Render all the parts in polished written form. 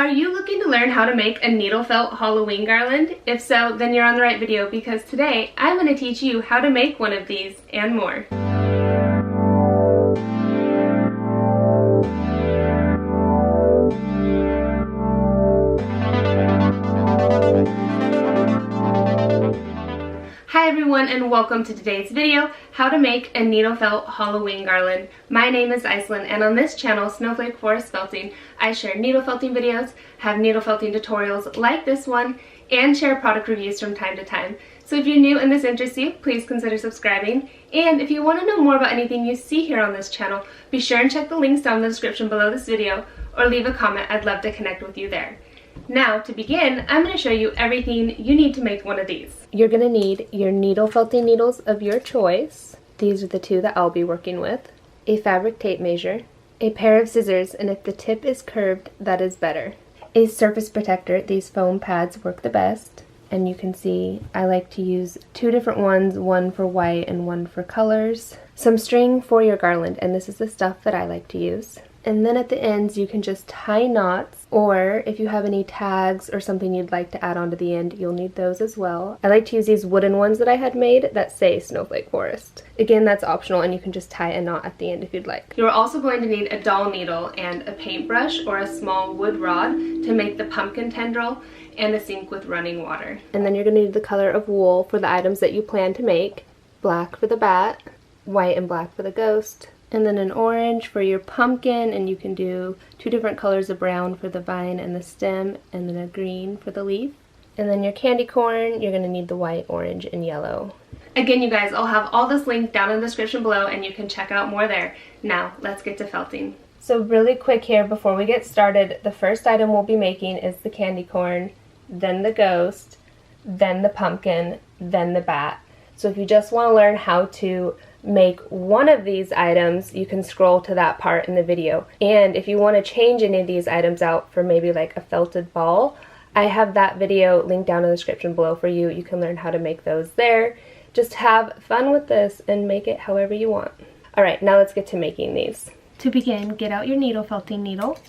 Are you looking to learn how to make a needle felt Halloween garland? If so, then you're on the right video because today I'm going to teach you how to make one of these and more. Hi everyone and welcome to today's video, how to make a needle felt Halloween garland. My name is Iceland and on this channel, Snowflake Forest Felting, I share needle felting videos, have needle felting tutorials like this one, and share product reviews from time to time. So if you're new and this interests you, please consider subscribing. And if you want to know more about anything you see here on this channel, be sure and check the links down in the description below this video or leave a comment. I'd love to connect with you there. Now, to begin, I'm going to show you everything you need to make one of these. You're going to need your needle felting needles of your choice. These are the two that I'll be working with. A fabric tape measure, a pair of scissors, and if the tip is curved, that is better. A surface protector. These foam pads work the best. And you can see I like to use two different ones, one for white and one for colors. Some string for your garland, and this is the stuff that I like to use. And then at the ends you can just tie knots, or if you have any tags or something you'd like to add onto the end, you'll need those as well. I like to use these wooden ones that I had made that say Snowflake Forest. Again, that's optional and you can just tie a knot at the end if you'd like. You're also going to need a doll needle and a paintbrush or a small wood rod to make the pumpkin tendril and a sink with running water. And then you're going to need the color of wool for the items that you plan to make. Black for the bat, white and black for the ghost, and then an orange for your pumpkin, and you can do two different colors of brown for the vine and the stem, and then a green for the leaf. And then your candy corn, you're going to need the white, orange, and yellow. Again, you guys, I'll have all this linked down in the description below and you can check out more there. Now, let's get to felting. So really quick here before we get started, the first item we'll be making is the candy corn, then the ghost, then the pumpkin, then the bat. So if you just want to learn how to make one of these items, you can scroll to that part in the video. And if you want to change any of these items out for maybe like a felted ball, I have that video linked down in the description below for you. You can learn how to make those there. Just have fun with this and make it however you want. Alright, now let's get to making these. To begin, get out your needle felting needle,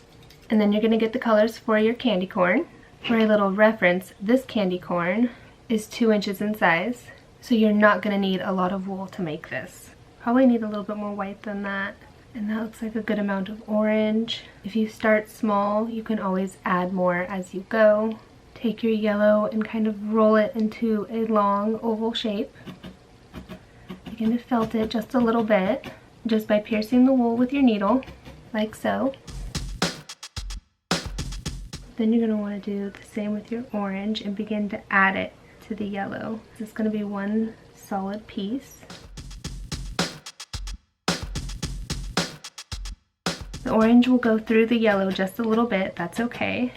and then you're going to get the colors for your candy corn. For a little reference, this candy corn is 2 inches in size, so you're not going to need a lot of wool to make this. Probably need a little bit more white than that. And that looks like a good amount of orange. If you start small, you can always add more as you go. Take your yellow and kind of roll it into a long oval shape. Begin to felt it just a little bit, just by piercing the wool with your needle, like so. Then you're going to want to do the same with your orange and begin to add it to the yellow. This is going to be one solid piece. The orange will go through the yellow just a little bit, that's okay.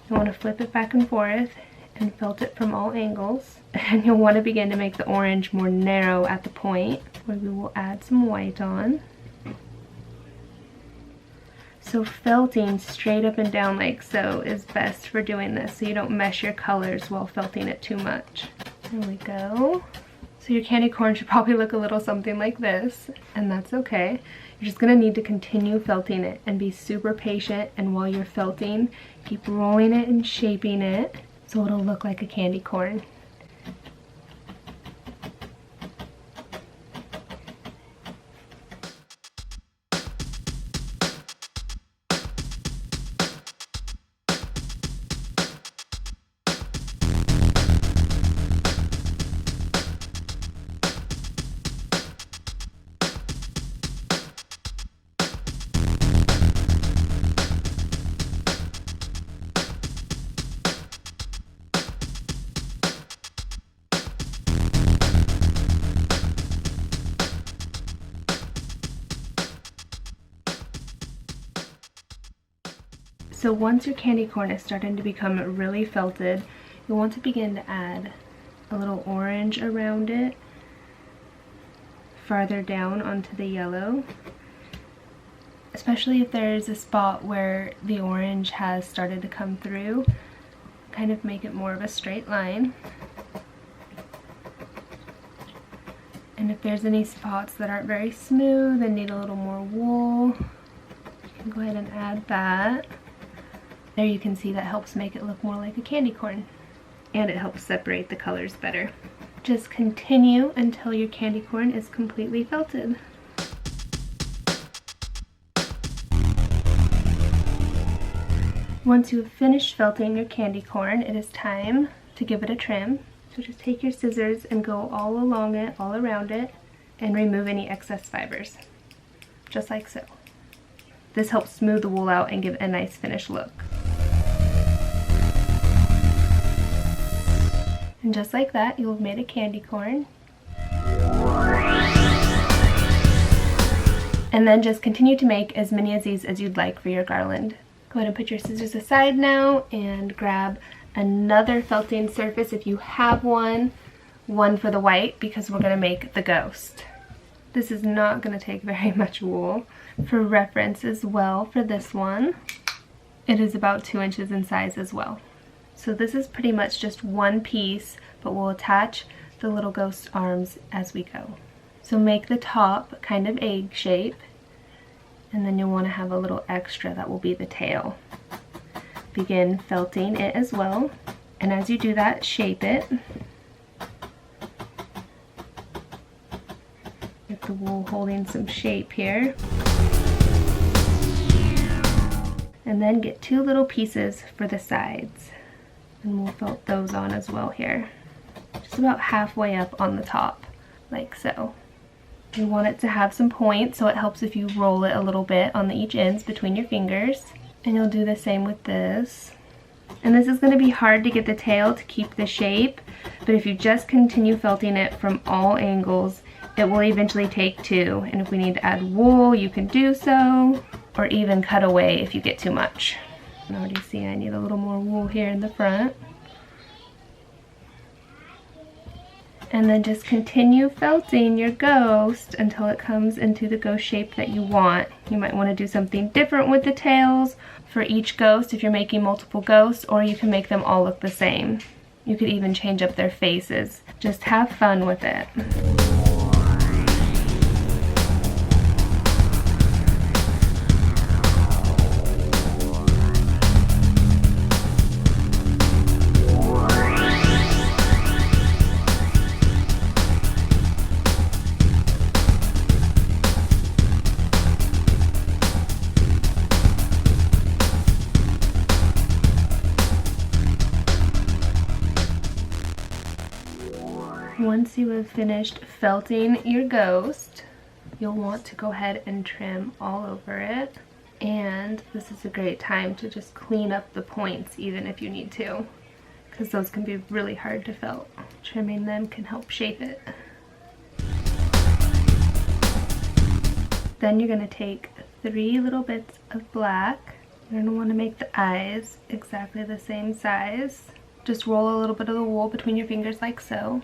You want to flip it back and forth and felt it from all angles. And you'll want to begin to make the orange more narrow at the point, where we will add some white on. So felting straight up and down like so is best for doing this, so you don't mess your colors while felting it too much. There we go. So your candy corn should probably look a little something like this, and that's okay. You're just going to need to continue felting it and be super patient, and while you're felting, keep rolling it and shaping it so it'll look like a candy corn. So once your candy corn is starting to become really felted, you'll want to begin to add a little orange around it, farther down onto the yellow, especially if there's a spot where the orange has started to come through. Kind of make it more of a straight line. And if there's any spots that aren't very smooth and need a little more wool, you can go ahead and add that. There you can see that helps make it look more like a candy corn. And it helps separate the colors better. Just continue until your candy corn is completely felted. Once you have finished felting your candy corn, it is time to give it a trim. So just take your scissors and go all along it, all around it, and remove any excess fibers, just like so. This helps smooth the wool out and give it a nice finished look. And just like that, you'll have made a candy corn. And then just continue to make as many of these as you'd like for your garland. Go ahead and put your scissors aside now and grab another felting surface if you have one for the white, because we're going to make the ghost. This is not going to take very much wool. For reference as well, for this one, it is about 2 inches in size as well. So this is pretty much just one piece, but we'll attach the little ghost arms as we go. So make the top kind of egg shape, and then you'll want to have a little extra that will be the tail. Begin felting it as well, and as you do that, shape it. Get the wool holding some shape here. And then get 2 little pieces for the sides, and we'll felt those on as well here. Just about halfway up on the top, like so. You want it to have some points, so it helps if you roll it a little bit on each ends between your fingers. And you'll do the same with this. And this is going to be hard to get the tail to keep the shape, but if you just continue felting it from all angles, it will eventually take 2. And if we need to add wool, you can do so, or even cut away if you get too much. You can already see I need a little more wool here in the front. And then just continue felting your ghost until it comes into the ghost shape that you want. You might want to do something different with the tails for each ghost if you're making multiple ghosts, or you can make them all look the same. You could even change up their faces. Just have fun with it. Once you have finished felting your ghost, you'll want to go ahead and trim all over it. And this is a great time to just clean up the points even if you need to, because those can be really hard to felt. Trimming them can help shape it. Then you're going to take 3 little bits of black. You're going to want to make the eyes exactly the same size. Just roll a little bit of the wool between your fingers like so.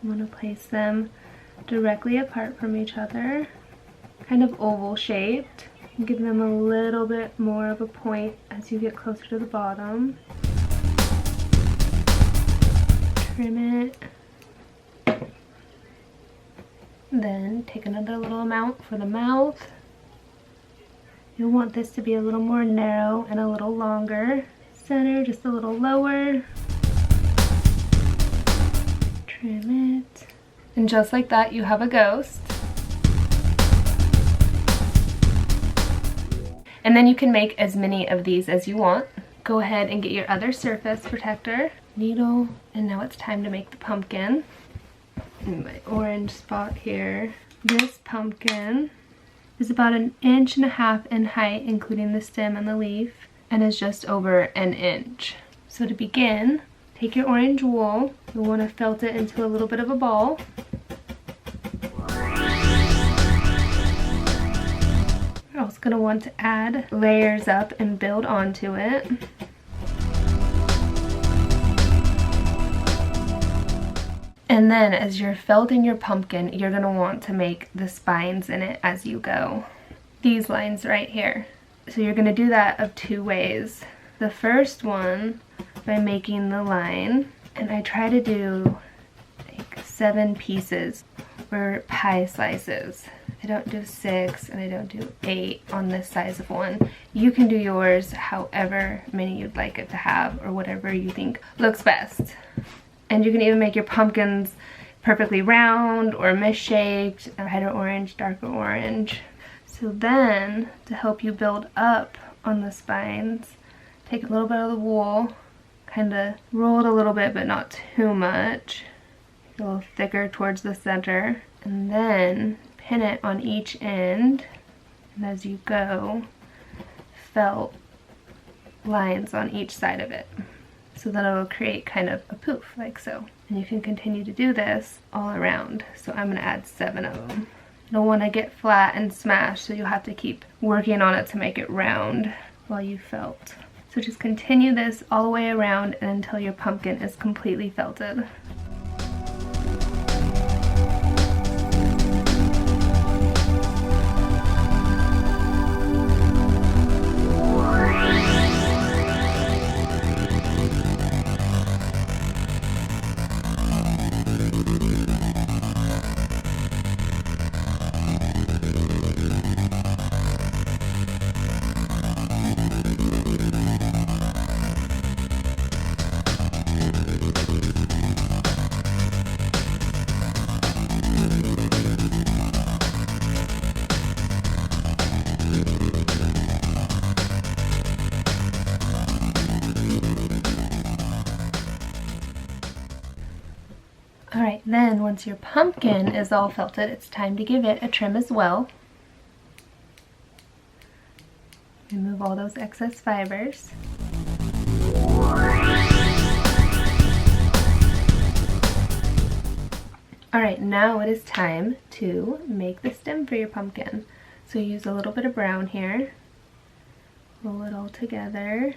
I'm going to place them directly apart from each other, kind of oval shaped. Give them a little bit more of a point as you get closer to the bottom. Trim it. Then take another little amount for the mouth. You'll want this to be a little more narrow and a little longer. Center just a little lower. Trim it. And just like that, you have a ghost. And then you can make as many of these as you want. Go ahead and get your other surface protector, needle, and now it's time to make the pumpkin. And my orange spot here. This pumpkin is about 1.5 inches in height, including the stem and the leaf, and is just over 1 inch. So to begin, take your orange wool. You'll want to felt it into a little bit of a ball. You're also going to want to add layers up and build onto it. And then as you're felting your pumpkin, you're going to want to make the spines in it as you go. These lines right here. So you're going to do that of 2 ways. The first one by making the line, and I try to do like 7 pieces or pie slices. I don't do 6 and I don't do 8 on this size of one. You can do yours however many you'd like it to have, or whatever you think looks best. And you can even make your pumpkins perfectly round or misshaped, lighter orange, darker orange. So then, to help you build up on the spines, take a little bit of the wool, kind of roll it a little bit but not too much, a little thicker towards the center, and then pin it on each end, and as you go, felt lines on each side of it. So then it'll create kind of a poof, like so. And you can continue to do this all around. So I'm gonna add 7 of them. You don't wanna get flat and smashed, so you'll have to keep working on it to make it round while you felt. So just continue this all the way around and until your pumpkin is completely felted. Alright, then once your pumpkin is all felted, it's time to give it a trim as well. Remove all those excess fibers. Alright, now it is time to make the stem for your pumpkin. So use a little bit of brown here, roll it all together.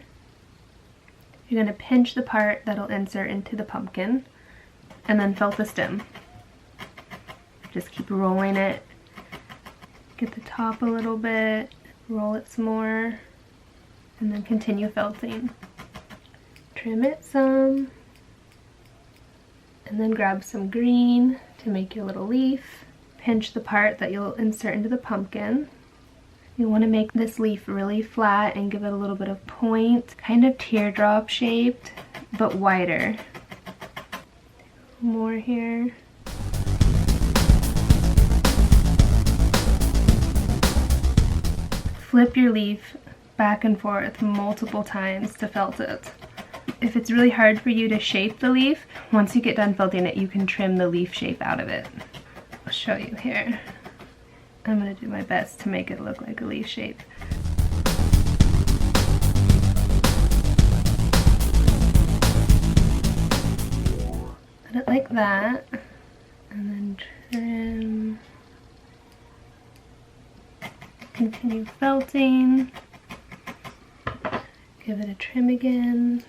You're going to pinch the part that'll insert into the pumpkin, and then felt the stem. Just keep rolling it. Get the top a little bit, roll it some more, and then continue felting. Trim it some, and then grab some green to make your little leaf. Pinch the part that you'll insert into the pumpkin. You want to make this leaf really flat and give it a little bit of point, kind of teardrop shaped, but wider. More here. Flip your leaf back and forth multiple times to felt it. If it's really hard for you to shape the leaf, once you get done felting it, you can trim the leaf shape out of it. I'll show you here. I'm going to do my best to make it look like a leaf shape. Put it like that, and then trim. Continue felting. Give it a trim again.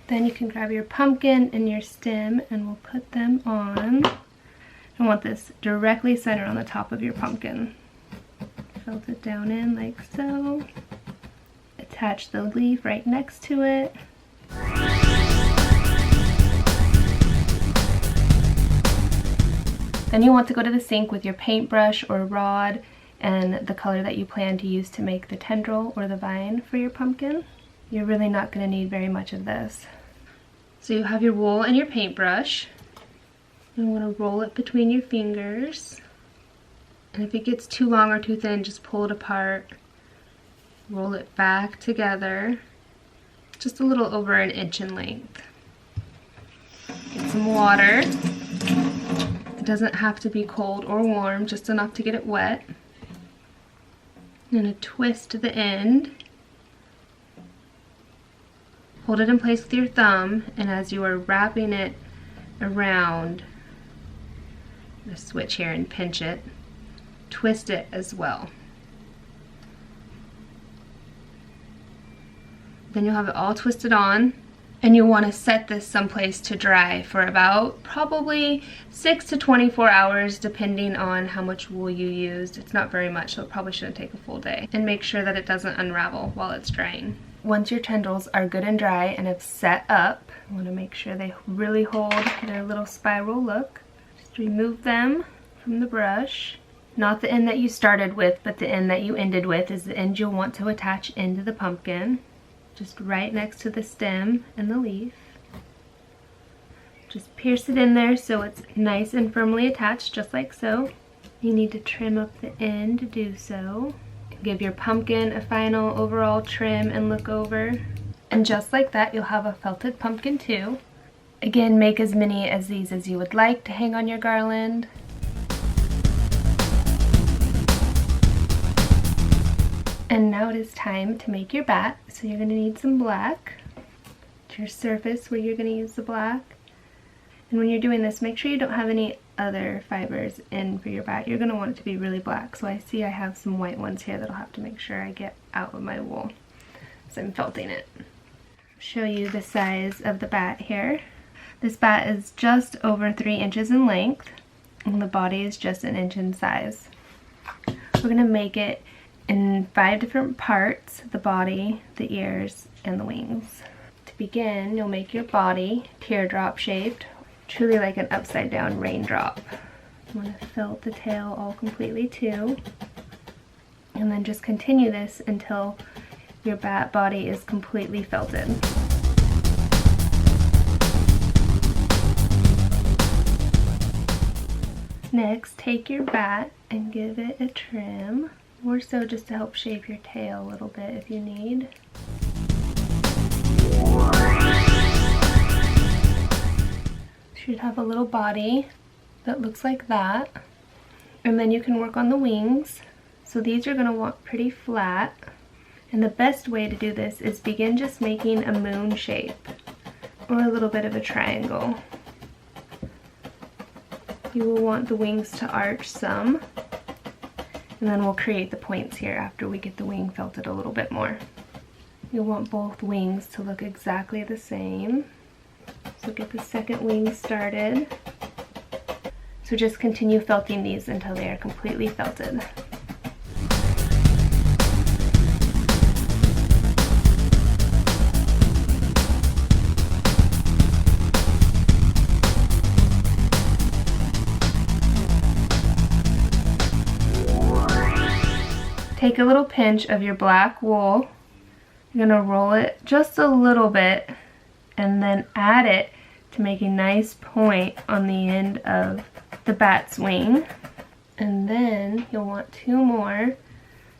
Then you can grab your pumpkin and your stem and we'll put them on. I want this directly centered on the top of your pumpkin. Felt it down in like so. Attach the leaf right next to it. Then you want to go to the sink with your paintbrush or rod and the color that you plan to use to make the tendril or the vine for your pumpkin. You're really not going to need very much of this. So you have your wool and your paintbrush. You want to roll it between your fingers. And if it gets too long or too thin, just pull it apart. Roll it back together. Just a little over 1 inch in length. Get some water. It doesn't have to be cold or warm, just enough to get it wet. I'm going to twist the end. Hold it in place with your thumb, and as you are wrapping it around, I'm going to switch here and pinch it. Twist it as well. Then you'll have it all twisted on, and you'll want to set this someplace to dry for about probably 6 to 24 hours depending on how much wool you used. It's not very much, so it probably shouldn't take a full day. And make sure that it doesn't unravel while it's drying. Once your tendrils are good and dry and have set up, you want to make sure they really hold their little spiral look. Just remove them from the brush Not the end that you started with, but the end that you ended with is the end you'll want to attach into the pumpkin. Just right next to the stem and the leaf. Just pierce it in there so it's nice and firmly attached, just like so. You need to trim up the end to do so. Give your pumpkin a final overall trim and look over. And just like that, you'll have a felted pumpkin too. Again, make as many as these as you would like to hang on your garland. And now it is time to make your bat. So you're going to need some black. To your surface where you're going to use the black. And when you're doing this, make sure you don't have any other fibers in for your bat. You're going to want it to be really black. So I see I have some white ones here that I'll have to make sure I get out of my wool. So I'm felting it. Show you the size of the bat here. This bat is just over 3 inches in length, and the body is just 1 inch in size. We're going to make it in 5 different parts: the body, the ears, and the wings. To begin, you'll make your body teardrop shaped, truly like an upside down raindrop. You want to felt the tail all completely too, and then just continue this until your bat body is completely felted. Next, take your bat and give it a trim, more so just to help shape your tail a little bit if you need. Should have a little body that looks like that, and then you can work on the wings. So these are going to want pretty flat, and the best way to do this is begin just making a moon shape or a little bit of a triangle. You will want the wings to arch some, and then we'll create the points here after we get the wing felted a little bit more. You'll want both wings to look exactly the same. So get the second wing started. So just continue felting these until they are completely felted. Take a little pinch of your black wool. You're going to roll it just a little bit and then add it to make a nice point on the end of the bat's wing. And then you'll want 2 more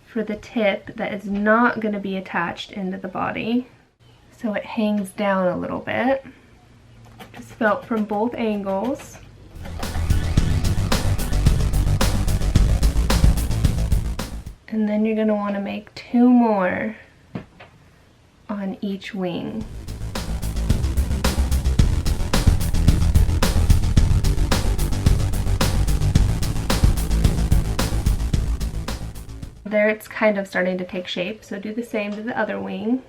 for the tip that is not going to be attached into the body. So it hangs down a little bit. Just felt from both angles. And then you're going to want to make 2 more on each wing. There it's kind of starting to take shape, so do the same to the other wing.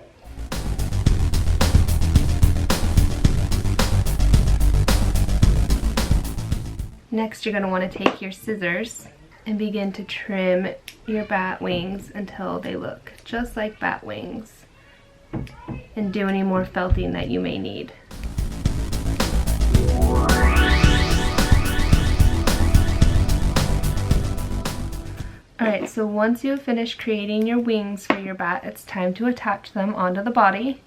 Next, you're going to want to take your scissors and begin to trim your bat wings until they look just like bat wings, and do any more felting that you may need. Alright, so once you have finished creating your wings for your bat, it's time to attach them onto the body.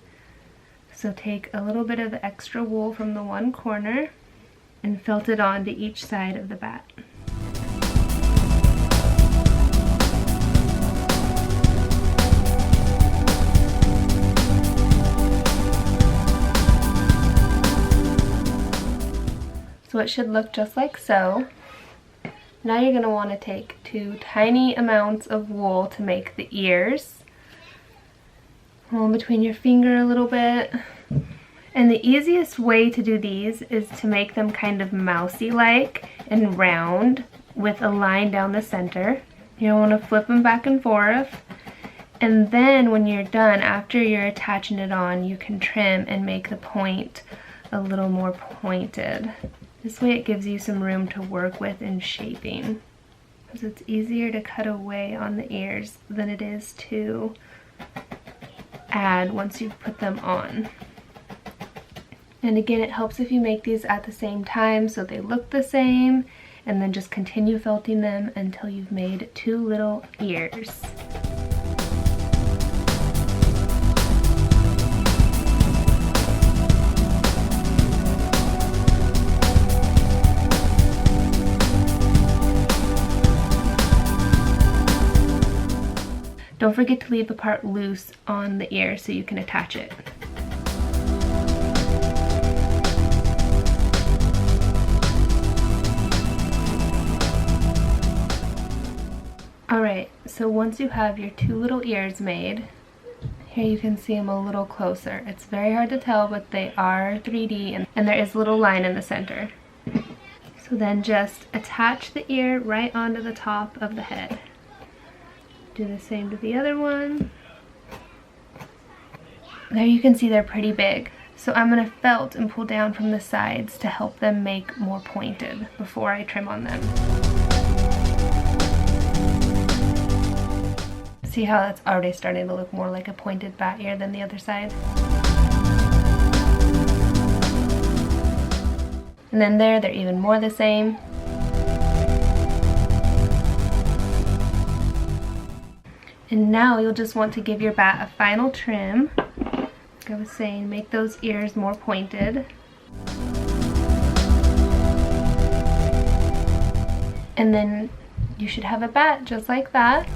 So take a little bit of the extra wool from the one corner and felt it onto each side of the bat. So it should look just like so. Now you're going to want to take 2 tiny amounts of wool to make the ears. Roll in between your finger a little bit. And the easiest way to do these is to make them kind of mousy-like and round with a line down the center. You'll want to flip them back and forth. And then when you're done, after you're attaching it on, you can trim and make the point a little more pointed. This way it gives you some room to work with in shaping, because it's easier to cut away on the ears than it is to add once you've put them on. And again, it helps if you make these at the same time so they look the same and then just continue felting them until you've made 2 little ears. Don't forget to leave the part loose on the ear so you can attach it. Alright, so once you have your 2 little ears made, here you can see them a little closer. It's very hard to tell, but they are 3D and there is a little line in the center. So then just attach the ear right onto the top of the head. Do the same to the other one. There you can see they're pretty big. So I'm going to felt and pull down from the sides to help them make more pointed before I trim on them. See how that's already starting to look more like a pointed bat ear than the other side? And then they're even more the same. And now you'll just want to give your bat a final trim. Like I was saying, make those ears more pointed. And then you should have a bat just like that.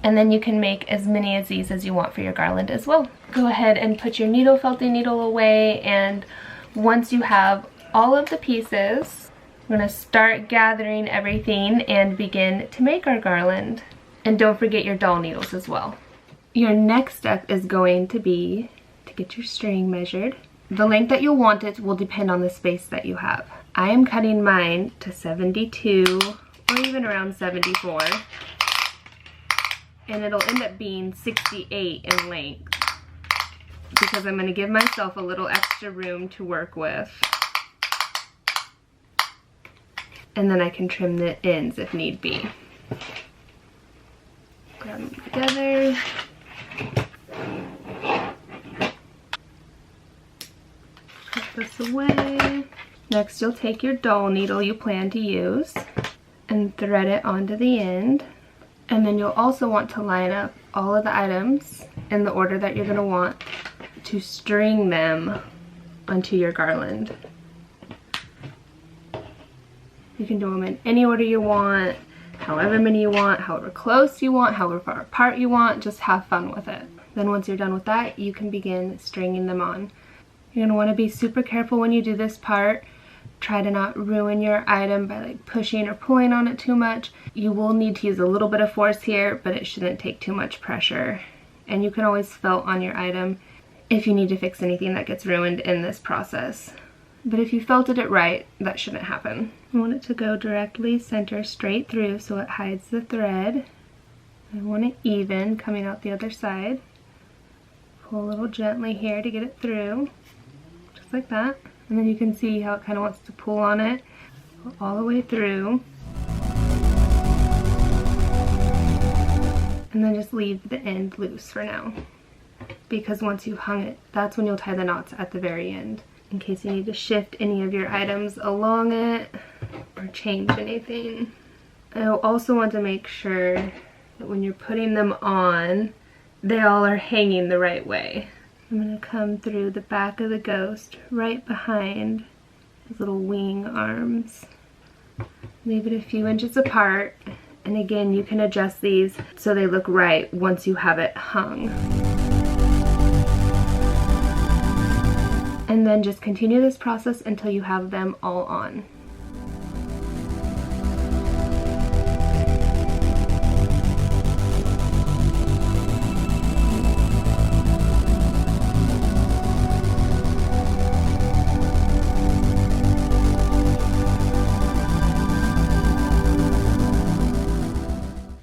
And then you can make as many of these as you want for your garland as well. Go ahead and put your needle felting needle away, and once you have all of the pieces, we're going to start gathering everything and begin to make our garland. And don't forget your doll needles as well. Your next step is going to be to get your string measured. The length that you'll want it will depend on the space that you have. I am cutting mine to 72 or even around 74. And it'll end up being 68 in length because I'm going to give myself a little extra room to work with. And then I can trim the ends if need be. Grab them together. Put this away. Next you'll take your doll needle you plan to use and thread it onto the end. And then you'll also want to line up all of the items in the order that you're going to want to string them onto your garland. You can do them in any order you want, however many you want, however close you want, however far apart you want, just have fun with it. Then once you're done with that, you can begin stringing them on. You're going to want to be super careful when you do this part. Try to not ruin your item by like pushing or pulling on it too much. You will need to use a little bit of force here, but it shouldn't take too much pressure. And you can always felt on your item if you need to fix anything that gets ruined in this process. But if you felted it right, that shouldn't happen. You want it to go directly center straight through so it hides the thread. I want it even coming out the other side. Pull a little gently here to get it through, just like that. And then you can see how it kind of wants to pull on it all the way through. And then just leave the end loose for now. Because once you've hung it, that's when you'll tie the knots at the very end, in case you need to shift any of your items along it or change anything. I'll also want to make sure that when you're putting them on, they all are hanging the right way. I'm going to come through the back of the ghost, right behind his little wing arms. Leave it a few inches apart, and again you can adjust these so they look right once you have it hung. And then just continue this process until you have them all on.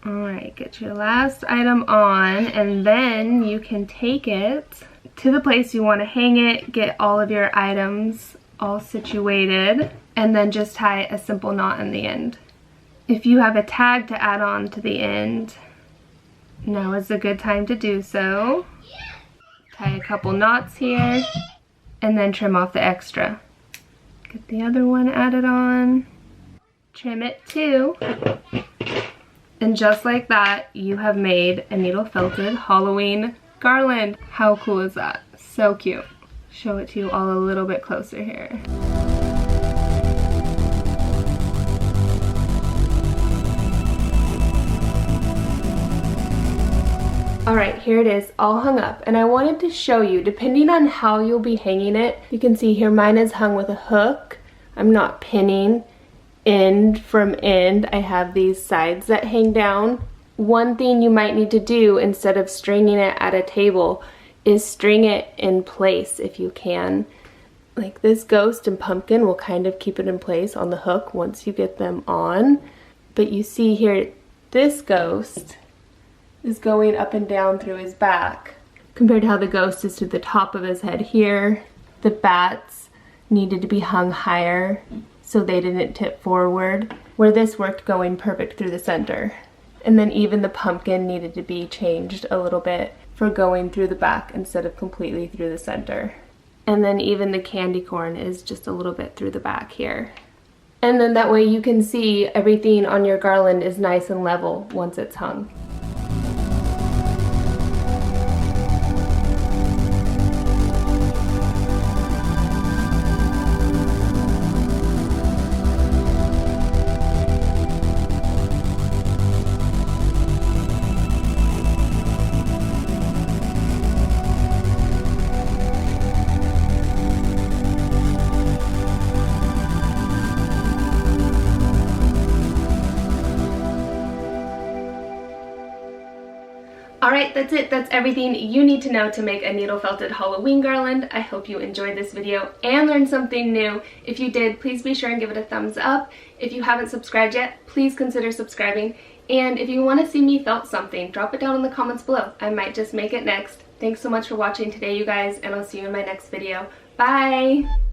Alright, get your last item on, and then you can take it to the place you want to hang it, get all of your items all situated, and then just tie a simple knot in the end. If you have a tag to add on to the end, now is a good time to do so. Tie a couple knots here, and then trim off the extra. Get the other one added on. Trim it too. And just like that, you have made a needle felted Halloween garland. How cool is that? So cute. Show it to you all a little bit closer here. Alright, here it is, all hung up, and I wanted to show you, depending on how you'll be hanging it, you can see here mine is hung with a hook. I'm not pinning end from end. I have these sides that hang down. One thing you might need to do instead of stringing it at a table is string it in place if you can. Like this ghost and pumpkin will kind of keep it in place on the hook once you get them on. But you see here, this ghost is going up and down through his back compared to how the ghost is to the top of his head here. The bats needed to be hung higher so they didn't tip forward, where this worked going perfect through the center. And then even the pumpkin needed to be changed a little bit for going through the back instead of completely through the center. And then even the candy corn is just a little bit through the back here. And then that way you can see everything on your garland is nice and level once it's hung. Alright, that's it. That's everything you need to know to make a needle felted Halloween garland. I hope you enjoyed this video and learned something new. If you did, please be sure and give it a thumbs up. If you haven't subscribed yet, please consider subscribing. And if you want to see me felt something, drop it down in the comments below. I might just make it next. Thanks so much for watching today, you guys, and I'll see you in my next video. Bye!